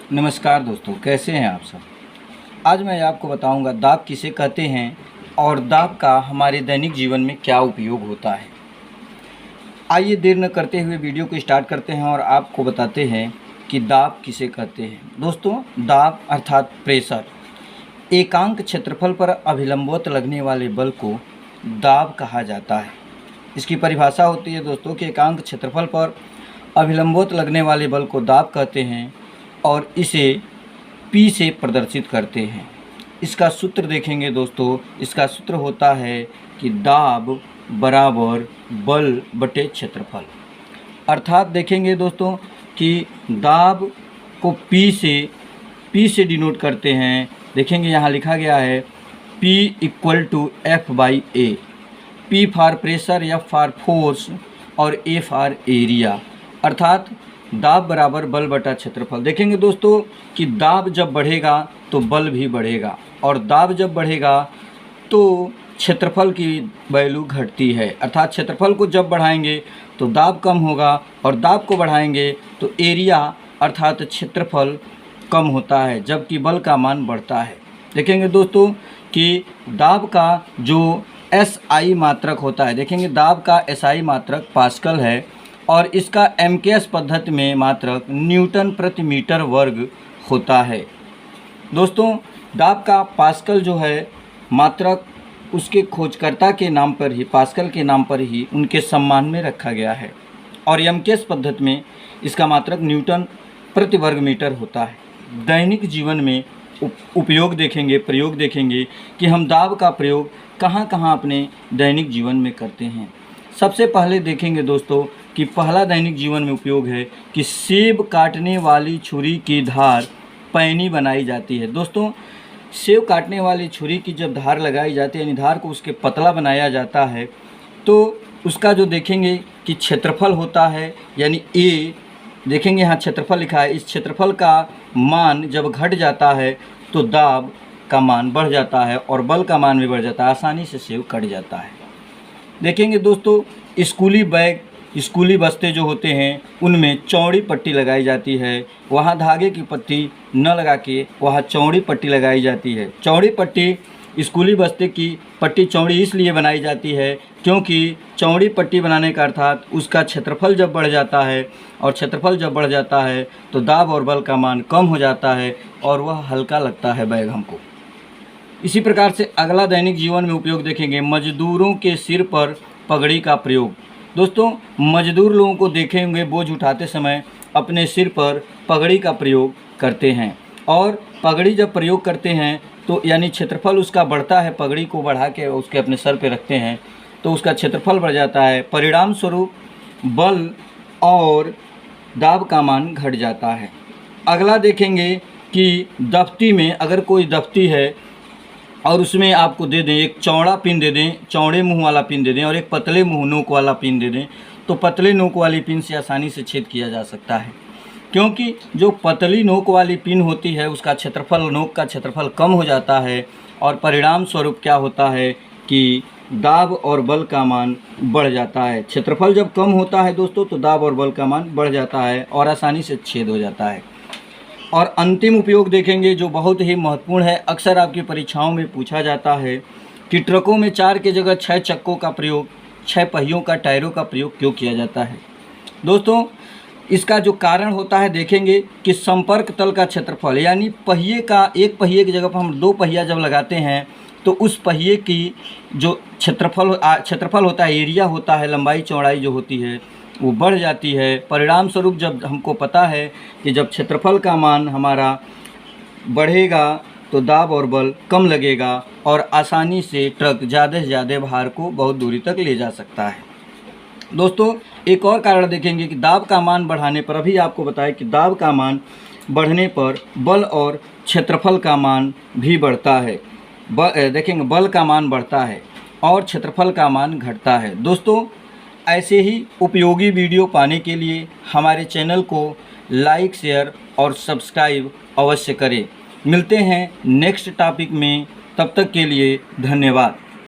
नमस्कार दोस्तों, कैसे हैं आप सब। आज मैं आपको बताऊंगा दाब किसे कहते हैं और दाब का हमारे दैनिक जीवन में क्या उपयोग होता है। आइए देर न करते हुए वीडियो को स्टार्ट करते हैं और आपको बताते हैं कि दाब किसे कहते हैं। दोस्तों, दाब अर्थात प्रेशर एकांक क्षेत्रफल पर अभिलंबवत लगने वाले बल को दाब कहा जाता है। इसकी परिभाषा होती है दोस्तों कि एकांक क्षेत्रफल पर अभिलंबवत लगने वाले बल को दाब कहते हैं और इसे P से प्रदर्शित करते हैं। इसका सूत्र देखेंगे दोस्तों, इसका सूत्र होता है कि दाब बराबर बल बटे क्षेत्रफल। अर्थात देखेंगे दोस्तों कि दाब को P से डिनोट करते हैं। देखेंगे यहाँ लिखा गया है P = F/A। P for pressure, F for force और A फॉर एरिया। अर्थात दाब बराबर बल बटा क्षेत्रफल। देखेंगे दोस्तों कि दाब जब बढ़ेगा तो बल भी बढ़ेगा और दाब जब बढ़ेगा तो क्षेत्रफल की वैल्यू घटती है। अर्थात क्षेत्रफल को जब बढ़ाएंगे तो दाब कम होगा और दाब को बढ़ाएंगे तो एरिया अर्थात क्षेत्रफल कम होता है, जबकि बल का मान बढ़ता है। देखेंगे दोस्तों कि दाब का जो SI मात्रक होता है, देखेंगे दाब का SI मात्रक पास्कल है और इसका MKS पद्धति में मात्रक न्यूटन प्रति मीटर वर्ग होता है। दोस्तों, दाब का पास्कल जो है मात्रक उसके खोजकर्ता के नाम पर ही, पास्कल के नाम पर ही उनके सम्मान में रखा गया है और MKS पद्धति में इसका मात्रक न्यूटन प्रति वर्ग मीटर होता है। दैनिक जीवन में उपयोग देखेंगे, प्रयोग देखेंगे कि हम दाब का प्रयोग कहाँ कहाँ अपने दैनिक जीवन में करते हैं। सबसे पहले देखेंगे दोस्तों कि पहला दैनिक जीवन में उपयोग है कि सेब काटने वाली छुरी की धार पैनी बनाई जाती है। दोस्तों, सेब काटने वाली छुरी की जब धार लगाई जाती है, यानी धार को उसके पतला बनाया जाता है, तो उसका जो देखेंगे कि क्षेत्रफल होता है, यानी A, देखेंगे यहाँ क्षेत्रफल लिखा है, इस क्षेत्रफल का मान जब घट जाता है तो दाब का मान बढ़ जाता है और बल का मान भी बढ़ जाता है, आसानी से सेब कट जाता है। देखेंगे दोस्तों, स्कूली बैग, स्कूली बस्ते जो होते हैं उनमें चौड़ी पट्टी लगाई जाती है। वहाँ धागे की पट्टी न लगा के वहाँ चौड़ी पट्टी लगाई जाती है। चौड़ी पट्टी, स्कूली बस्ते की पट्टी चौड़ी इसलिए बनाई जाती है क्योंकि चौड़ी पट्टी बनाने का अर्थात उसका क्षेत्रफल जब बढ़ जाता है और क्षेत्रफल जब बढ़ जाता है तो दाब और बल का मान कम हो जाता है और वह हल्का लगता है बैग हमको। इसी प्रकार से अगला दैनिक जीवन में उपयोग देखेंगे मजदूरों के सिर पर पगड़ी का प्रयोग। दोस्तों, मजदूर लोगों को देखेंगे बोझ उठाते समय अपने सिर पर पगड़ी का प्रयोग करते हैं और पगड़ी जब प्रयोग करते हैं तो यानी क्षेत्रफल उसका बढ़ता है, पगड़ी को बढ़ा के उसके अपने सर पे रखते हैं तो उसका क्षेत्रफल बढ़ जाता है, परिणाम स्वरूप बल और दाब का मान घट जाता है। अगला देखेंगे कि दफ्ती में, अगर कोई दफ्ती है और उसमें आपको दे दें एक चौड़ा पिन दे दें, चौड़े मुंह वाला पिन दे दें और एक पतले मुंह नोक वाला पिन दे दें, तो पतले नोक वाली पिन से आसानी से छेद किया जा सकता है, क्योंकि जो पतली नोक वाली पिन होती है उसका क्षेत्रफल, नोक का क्षेत्रफल कम हो जाता है और परिणाम स्वरूप क्या होता है कि दाब और बल का मान बढ़ जाता है। क्षेत्रफल जब कम होता है दोस्तों तो दाब और बल का मान बढ़ जाता है और आसानी से छेद हो जाता है। और अंतिम उपयोग देखेंगे जो बहुत ही महत्वपूर्ण है, अक्सर आपकी परीक्षाओं में पूछा जाता है कि ट्रकों में 4 की जगह 6 चक्कों का प्रयोग, 6 पहियों का, टायरों का प्रयोग क्यों किया जाता है। दोस्तों, इसका जो कारण होता है देखेंगे कि संपर्क तल का क्षेत्रफल, यानी पहिए का, एक पहिए की जगह पर हम 2 पहिया जब लगाते हैं तो उस पहिए की जो क्षेत्रफल होता है, एरिया होता है, लंबाई चौड़ाई जो होती है वो बढ़ जाती है। परिणाम स्वरूप जब हमको पता है कि जब क्षेत्रफल का मान हमारा बढ़ेगा तो दाब और बल कम लगेगा और आसानी से ट्रक ज़्यादा से ज़्यादा भार को बहुत दूरी तक ले जा सकता है। दोस्तों, एक और कारण देखेंगे कि दाब का मान बढ़ाने पर, अभी आपको बताया कि दाब का मान बढ़ने पर बल और क्षेत्रफल का मान भी बढ़ता है। देखेंगे बल का मान बढ़ता है और क्षेत्रफल का मान घटता है। दोस्तों, ऐसे ही उपयोगी वीडियो पाने के लिए हमारे चैनल को लाइक, शेयर और सब्सक्राइब अवश्य करें। मिलते हैं नेक्स्ट टॉपिक में, तब तक के लिए धन्यवाद।